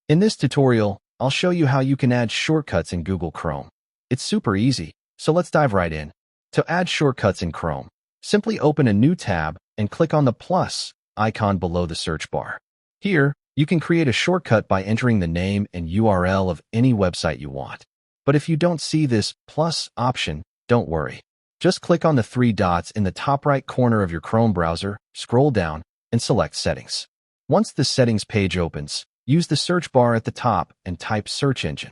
In this tutorial, I'll show you how you can add shortcuts in Google Chrome. It's super easy, so let's dive right in. To add shortcuts in Chrome, simply open a new tab and click on the plus icon below the search bar. Here, you can create a shortcut by entering the name and URL of any website you want. But if you don't see this plus option, don't worry. Just click on the three dots in the top right corner of your Chrome browser, scroll down, and select Settings. Once the Settings page opens, use the search bar at the top and type Search Engine.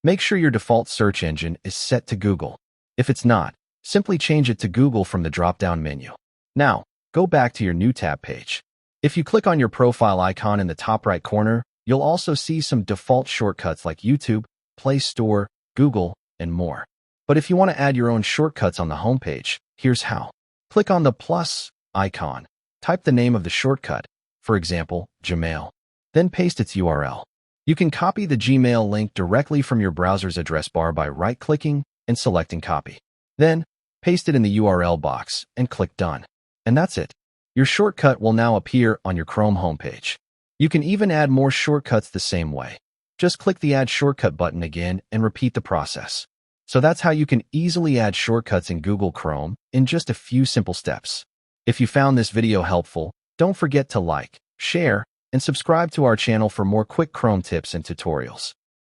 Make sure your default search engine is set to Google. If it's not, simply change it to Google from the drop-down menu. Now, go back to your new tab page. If you click on your profile icon in the top right corner, you'll also see some default shortcuts like YouTube, Play Store, Google, and more. But if you want to add your own shortcuts on the homepage, here's how. Click on the plus icon. Type the name of the shortcut, for example, Gmail. Then paste its URL. You can copy the Gmail link directly from your browser's address bar by right-clicking and selecting Copy. Then, paste it in the URL box and click Done. And that's it. Your shortcut will now appear on your Chrome homepage. You can even add more shortcuts the same way. Just click the Add Shortcut button again and repeat the process. So that's how you can easily add shortcuts in Google Chrome in just a few simple steps. If you found this video helpful, don't forget to like, share, and subscribe to our channel for more quick Chrome tips and tutorials.